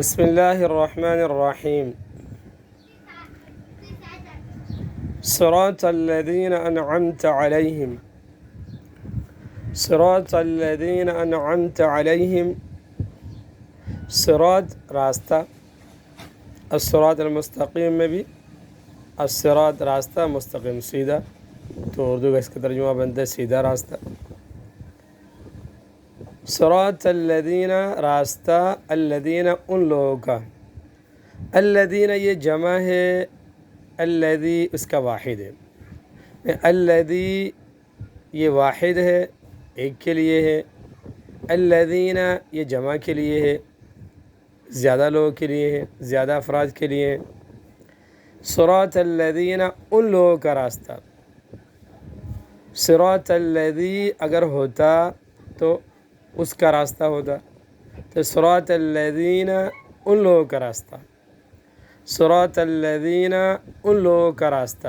بسم الله الرحمن الرحيم. صراط الذين أنعمت عليهم صراط الذين أنعمت عليهم. صراط راستہ، الصراط المستقیم میں بھی الصراط راستہ، مستقیم سیدھا، تو اردو کا اس کا ترجمہ بنتا ہے سیدھا راستہ. صراط الذین راستہ، الذین ان لوگوں کا، الذین یہ جمع ہے، الذی اس کا واحد ہے، الذی یہ واحد ہے، ایک کے لیے ہے، الذین یہ جمع کے لیے ہے، زیادہ لوگوں کے لیے ہے، زیادہ افراد کے لیے ہے. صراط الذین ان لوگوں کا راستہ. صراط الذی اگر ہوتا تو اس کا راستہ ہوتا، تو صراط الذین ان لوگوں کا راستہ. صراط الذین ان لوگوں کا راستہ.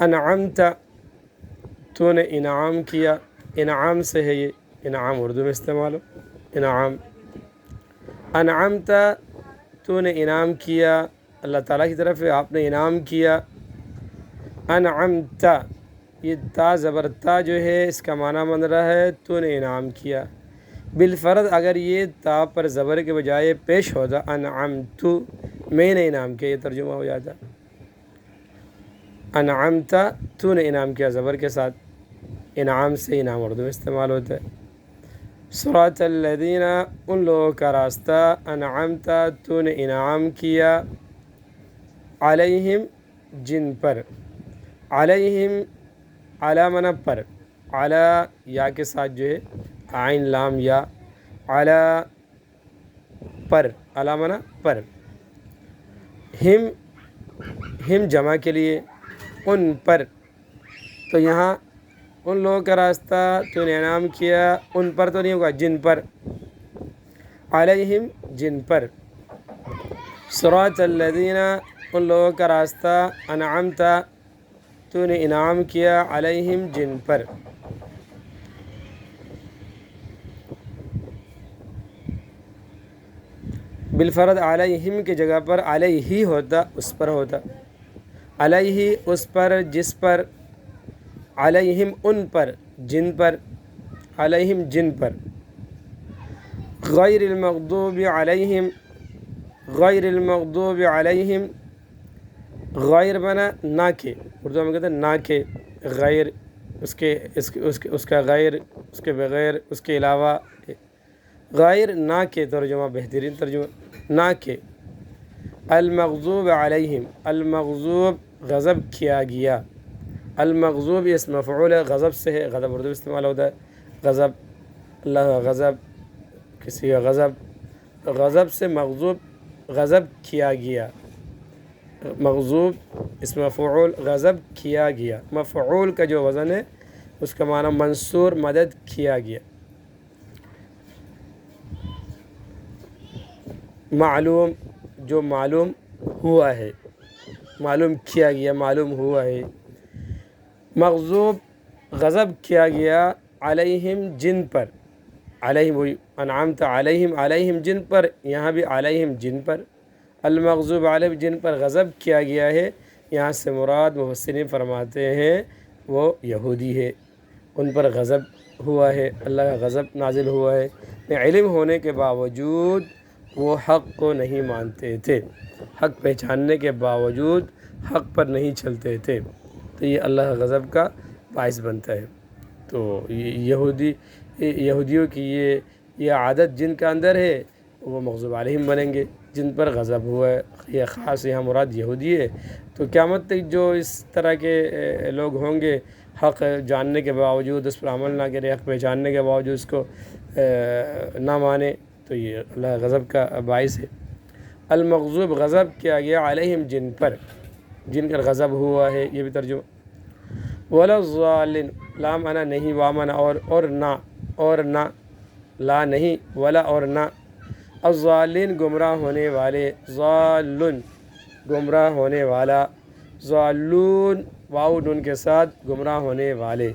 انعمت تو نے انعام کیا، انعام سے ہے یہ، انعام اردو میں استعمال ہو، انعام. انعمت تو نے انعام کیا، اللہ تعالیٰ کی طرف ہے، آپ نے انعام کیا. انعمت یہ تا زبر تا جو ہے اس کا معنی بن رہا ہے تو نے انعام کیا. بالفرض اگر یہ تا پر زبر کے بجائے پیش ہوتا انعمت، میں نے انعام کیا، یہ ترجمہ ہو جاتا. انعمت تو نے انعام کیا زبر کے ساتھ، انعام سے انعام اردو میں استعمال ہوتا ہے. صراط الذین ان لوگوں کا راستہ، انعمت تو نے انعام کیا، علیہم جن پر، علیہم علی منع پر، علی یا کے ساتھ جو ہے عین لام یا، علی پر، علی منع پر. ہم جمع کے لیے، ان پر، تو یہاں ان لوگوں کا راستہ تو نے انعام کیا، ان پر تو نہیں ہوگا، جن پر، علیہم جن پر. صراط الذین ان لوگوں کا راستہ، انعمت تو نے انعام کیا، علیہم جن پر. بالفرض علیہم کی جگہ پر علیہ ہوتا، اس پر ہوتا، علیہ اس پر، جس پر، علیہم ان پر، جن پر، علیہم جن پر. غیر المغضوب علیہم، غیر المغضوب علیہم، غیر بنا نہ کے، اردو میں کہتے ہیں نہ کے، غیر اس کا غیر، اس کے بغیر، اس کے علاوہ، غیر نہ کے ترجمہ بہترین ترجمہ، نہ کے. المغضوب علیہم، المغضوب غضب کیا گیا، المغضوب اس مفعول ہے، غضب سے ہے، غضب اردو میں استعمال ہوتا ہے، غضب، اللہ کا غضب، کسی کا غضب، غضب سے مغضوب غضب کیا گیا. مغضوب اس مفعول غضب کیا گیا، مفعول کا جو وزن ہے اس کا معنی منصور، مدد کیا گیا. معلوم جو معلوم ہوا ہے، معلوم کیا گیا، معلوم ہوا ہے. مغضوب غضب کیا گیا، علیہم جن پر، علیہم وہی انعمت علیہم، علیہم جن پر، یہاں بھی علیہم جن پر. المغضوب علیہم جن پر غضب کیا گیا ہے، یہاں سے مراد مفسرین فرماتے ہیں وہ یہودی ہے، ان پر غضب ہوا ہے، اللہ کا غضب نازل ہوا ہے. علم ہونے کے باوجود وہ حق کو نہیں مانتے تھے، حق پہچاننے کے باوجود حق پر نہیں چلتے تھے، تو یہ اللہ کا غضب کا باعث بنتا ہے. تو یہودیوں کی یہ عادت جن کا اندر ہے وہ مغضوب علیہم بنیں گے، جن پر غضب ہوا ہے. یہ خاص یہاں مراد یہودی ہے. تو قیامت تک جو اس طرح کے لوگ ہوں گے، حق جاننے کے باوجود اس پر عمل نہ کرے، حق پہچاننے کے باوجود اس کو نہ مانے، تو یہ اللہ غضب کا باعث ہے. المغضوب غضب کیا گیا، علیہم جن پر، جن کا غضب ہوا ہے، یہ بھی ترجمہ. ولا الضالین، لا معنی نہیں، وا معنی اور نہ، اور نہ، لا نہیں، ولا اور نہ. الضالین گمراہ ہونے والے، ضالن گمراہ ہونے والا، ضالون واو نون کے ساتھ گمراہ ہونے والے.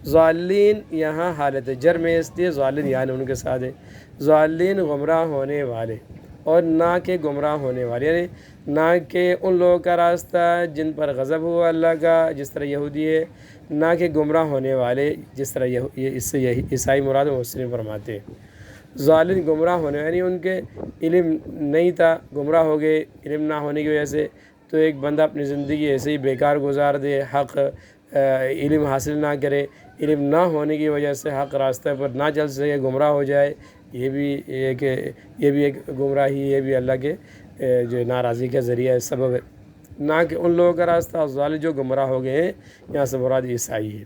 ضالین یہاں حالت جر میں اس لیے ضالین یعنی ان کے ساتھ ہے، ضالین گمراہ ہونے والے، اور نہ کہ گمراہ ہونے والے، یعنی نہ کہ ان لوگوں کا راستہ جن پر غضب ہوا اللہ کا جس طرح یہودی ہے، نہ کہ گمراہ ہونے والے جس طرح اس سے یہی عیسائی مراد مسلم فرماتے ہیں۔ ظالم گمراہ ہونے یعنی ان کے علم نہیں تھا، گمراہ ہو گئے علم نہ ہونے کی وجہ سے، تو ایک بندہ اپنی زندگی ایسے ہی بیکار گزار دے، حق علم حاصل نہ کرے، علم نہ ہونے کی وجہ سے حق راستہ پر نہ چل سکے، گمراہ ہو جائے، یہ بھی ایک گمراہی، یہ بھی اللہ کے جو ناراضی کا ذریعہ سبب ہے، نہ کہ ان لوگوں کا راستہ ظالم جو گمراہ ہو گئے ہیں، یہاں سے مراد عیسائی ہے۔